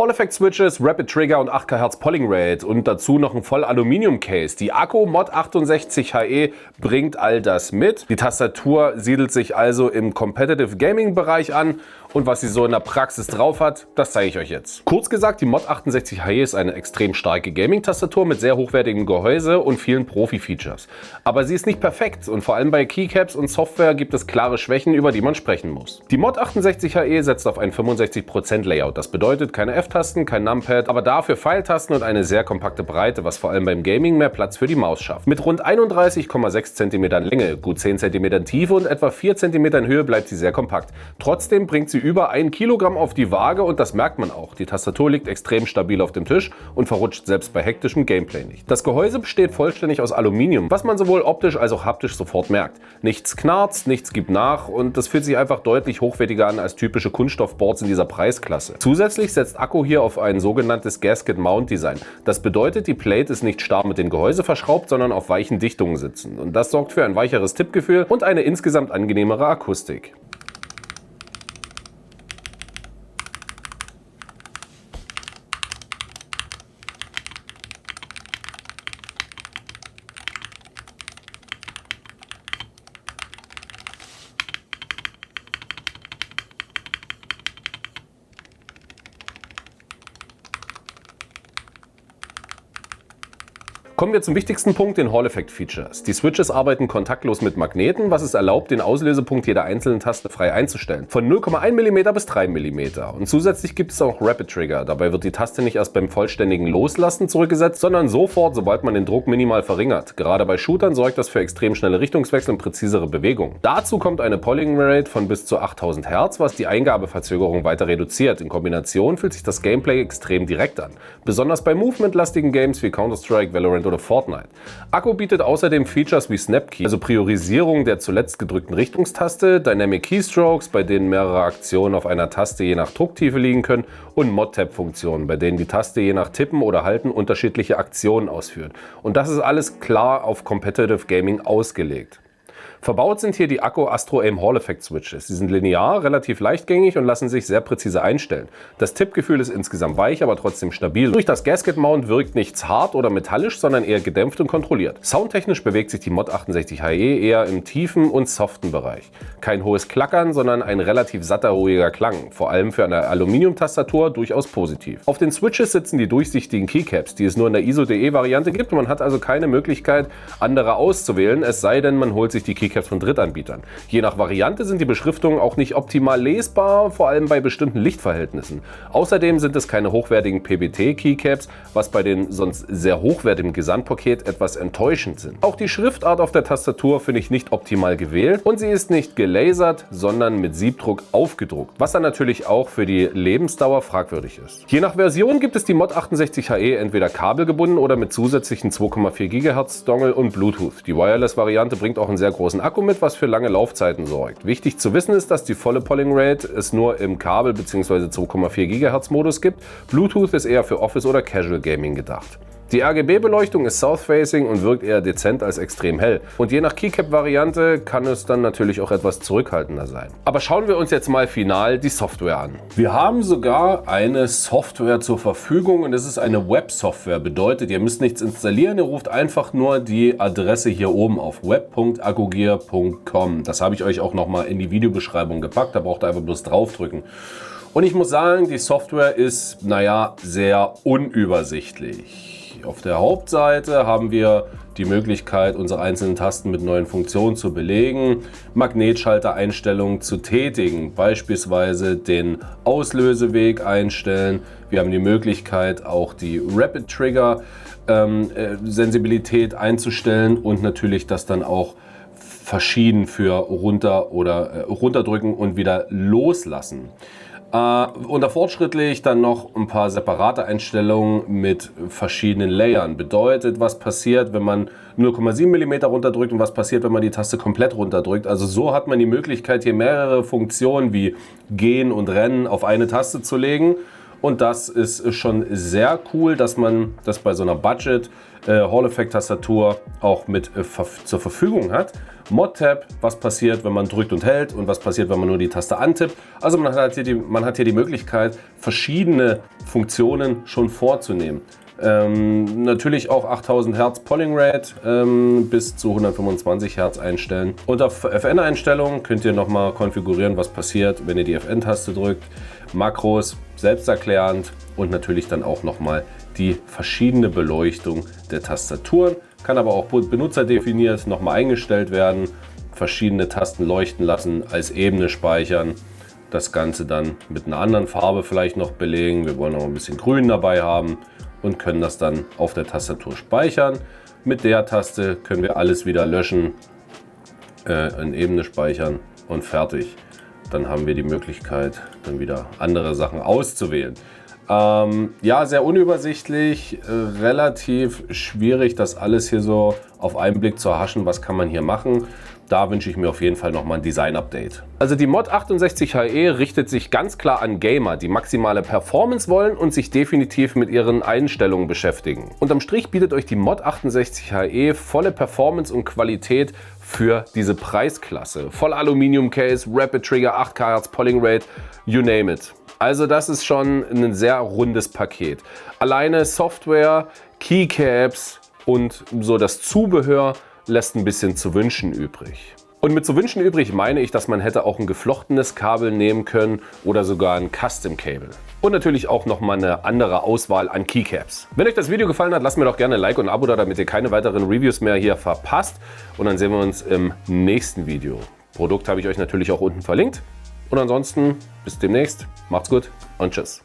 Hall Effect Switches, Rapid Trigger und 8 kHz Polling Rate und dazu noch ein voll Aluminium Case. Die Akko Mod 68 HE bringt all das mit. Die Tastatur siedelt sich also im Competitive Gaming Bereich an und was sie so in der Praxis drauf hat, das zeige ich euch jetzt. Kurz gesagt, die Mod 68 HE ist eine extrem starke Gaming-Tastatur mit sehr hochwertigem Gehäuse und vielen Profi-Features. Aber sie ist nicht perfekt und vor allem bei Keycaps und Software gibt es klare Schwächen, über die man sprechen muss. Die Mod 68 HE setzt auf ein 65% Layout. Das bedeutet keine F-Tasten, kein Numpad, aber dafür Pfeiltasten und eine sehr kompakte Breite, was vor allem beim Gaming mehr Platz für die Maus schafft. Mit rund 31,6 cm Länge, gut 10 cm Tiefe und etwa 4 cm Höhe bleibt sie sehr kompakt. Trotzdem bringt sie über 1 Kilogramm auf die Waage und das merkt man auch. Die Tastatur liegt extrem stabil auf dem Tisch und verrutscht selbst bei hektischem Gameplay nicht. Das Gehäuse besteht vollständig aus Aluminium, was man sowohl optisch als auch haptisch sofort merkt. Nichts knarzt, nichts gibt nach und das fühlt sich einfach deutlich hochwertiger an als typische Kunststoffboards in dieser Preisklasse. Zusätzlich setzt Akko hier auf ein sogenanntes Gasket Mount Design. Das bedeutet, die Plate ist nicht starr mit dem Gehäuse verschraubt, sondern auf weichen Dichtungen sitzend. Und das sorgt für ein weicheres Tippgefühl und eine insgesamt angenehmere Akustik. Kommen wir zum wichtigsten Punkt, den Hall Effect Features. Die Switches arbeiten kontaktlos mit Magneten, was es erlaubt, den Auslösepunkt jeder einzelnen Taste frei einzustellen. Von 0,1 mm bis 3 mm. Und zusätzlich gibt es auch Rapid Trigger. Dabei wird die Taste nicht erst beim vollständigen Loslassen zurückgesetzt, sondern sofort, sobald man den Druck minimal verringert. Gerade bei Shootern sorgt das für extrem schnelle Richtungswechsel und präzisere Bewegungen. Dazu kommt eine Polling Rate von bis zu 8000 Hz, was die Eingabeverzögerung weiter reduziert. In Kombination fühlt sich das Gameplay extrem direkt an. Besonders bei movementlastigen Games wie Counter-Strike, Valorant oder Fortnite. Akko bietet außerdem Features wie Snap Key, also Priorisierung der zuletzt gedrückten Richtungstaste, Dynamic Keystrokes, bei denen mehrere Aktionen auf einer Taste je nach Drucktiefe liegen können und Mod-Tab-Funktionen, bei denen die Taste je nach Tippen oder Halten unterschiedliche Aktionen ausführt. Und das ist alles klar auf Competitive Gaming ausgelegt. Verbaut sind hier die Akko Astro Aim Hall Effect Switches. Sie sind linear, relativ leichtgängig und lassen sich sehr präzise einstellen. Das Tippgefühl ist insgesamt weich, aber trotzdem stabil. Durch das Gasket Mount wirkt nichts hart oder metallisch, sondern eher gedämpft und kontrolliert. Soundtechnisch bewegt sich die Mod 68 HE eher im tiefen und soften Bereich. Kein hohes Klackern, sondern ein relativ satter, ruhiger Klang. Vor allem für eine Aluminiumtastatur durchaus positiv. Auf den Switches sitzen die durchsichtigen Keycaps, die es nur in der ISO.de Variante gibt. Man hat also keine Möglichkeit, andere auszuwählen, es sei denn, man holt sich die Keycaps von Drittanbietern. Je nach Variante sind die Beschriftungen auch nicht optimal lesbar, vor allem bei bestimmten Lichtverhältnissen. Außerdem sind es keine hochwertigen PBT-Keycaps, was bei den sonst sehr hochwertigen Gesamtpaket etwas enttäuschend sind. Auch die Schriftart auf der Tastatur finde ich nicht optimal gewählt und sie ist nicht gelasert, sondern mit Siebdruck aufgedruckt, was dann natürlich auch für die Lebensdauer fragwürdig ist. Je nach Version gibt es die Mod 68 HE entweder kabelgebunden oder mit zusätzlichen 2,4 GHz Dongle und Bluetooth. Die Wireless-Variante bringt auch einen sehr großen Akku mit, was für lange Laufzeiten sorgt. Wichtig zu wissen ist, dass die volle Polling Rate es nur im Kabel- bzw. 2,4 GHz Modus gibt. Bluetooth ist eher für Office oder Casual Gaming gedacht. Die RGB-Beleuchtung ist South-Facing und wirkt eher dezent als extrem hell. Und je nach Keycap-Variante kann es dann natürlich auch etwas zurückhaltender sein. Aber schauen wir uns jetzt mal final die Software an. Wir haben sogar eine Software zur Verfügung und es ist eine Web-Software. Bedeutet, ihr müsst nichts installieren, ihr ruft einfach nur die Adresse hier oben auf web.akkugear.com. Das habe ich euch auch nochmal in die Videobeschreibung gepackt, da braucht ihr einfach bloß draufdrücken. Und ich muss sagen, die Software ist, naja, sehr unübersichtlich. Auf der Hauptseite haben wir die Möglichkeit, unsere einzelnen Tasten mit neuen Funktionen zu belegen, Magnetschaltereinstellungen zu tätigen, beispielsweise den Auslöseweg einstellen. Wir haben die Möglichkeit, auch die Rapid Trigger Sensibilität einzustellen und natürlich das dann auch verschieden für runter oder runterdrücken und wieder loslassen. Unter fortschrittlich dann noch ein paar separate Einstellungen mit verschiedenen Layern. Bedeutet, was passiert, wenn man 0,7 mm runterdrückt und was passiert, wenn man die Taste komplett runterdrückt. Also so hat man die Möglichkeit, hier mehrere Funktionen wie Gehen und Rennen auf eine Taste zu legen Und das ist schon sehr cool, dass man das bei so einer Budget Hall Effect Tastatur auch mit zur Verfügung hat. Mod-Tab, was passiert, wenn man drückt und hält und was passiert, wenn man nur die Taste antippt. Also man hat hier die Möglichkeit, verschiedene Funktionen schon vorzunehmen. Natürlich auch 8000 Hertz Polling Rate bis zu 125 Hertz einstellen. Unter FN-Einstellungen könnt ihr nochmal konfigurieren, was passiert, wenn ihr die FN-Taste drückt. Makros, selbsterklärend und natürlich dann auch nochmal die verschiedene Beleuchtung der Tastaturen. Kann aber auch benutzerdefiniert nochmal eingestellt werden. Verschiedene Tasten leuchten lassen, als Ebene speichern. Das Ganze dann mit einer anderen Farbe vielleicht noch belegen. Wir wollen noch ein bisschen Grün dabei haben und können das dann auf der Tastatur speichern. Mit der Taste können wir alles wieder löschen, in Ebene speichern und fertig. Dann haben wir die Möglichkeit, dann wieder andere Sachen auszuwählen. Ja, sehr unübersichtlich, relativ schwierig, das alles hier so auf einen Blick zu erhaschen. Was kann man hier machen? Da wünsche ich mir auf jeden Fall nochmal ein Design-Update. Also die Mod 68HE richtet sich ganz klar an Gamer, die maximale Performance wollen und sich definitiv mit ihren Einstellungen beschäftigen. Unterm Strich bietet euch die Mod 68HE volle Performance und Qualität für diese Preisklasse. Voll Aluminium Case, Rapid Trigger, 8K Hertz Polling Rate, you name it. Also das ist schon ein sehr rundes Paket. Alleine Software, Keycaps und so das Zubehör lässt ein bisschen zu wünschen übrig. Und mit zu wünschen übrig meine ich, dass man hätte auch ein geflochtenes Kabel nehmen können oder sogar ein Custom Cable. Und natürlich auch nochmal eine andere Auswahl an Keycaps. Wenn euch das Video gefallen hat, lasst mir doch gerne ein Like und ein Abo da, damit ihr keine weiteren Reviews mehr hier verpasst. Und dann sehen wir uns im nächsten Video. Produkt habe ich euch natürlich auch unten verlinkt. Und ansonsten bis demnächst. Macht's gut und tschüss.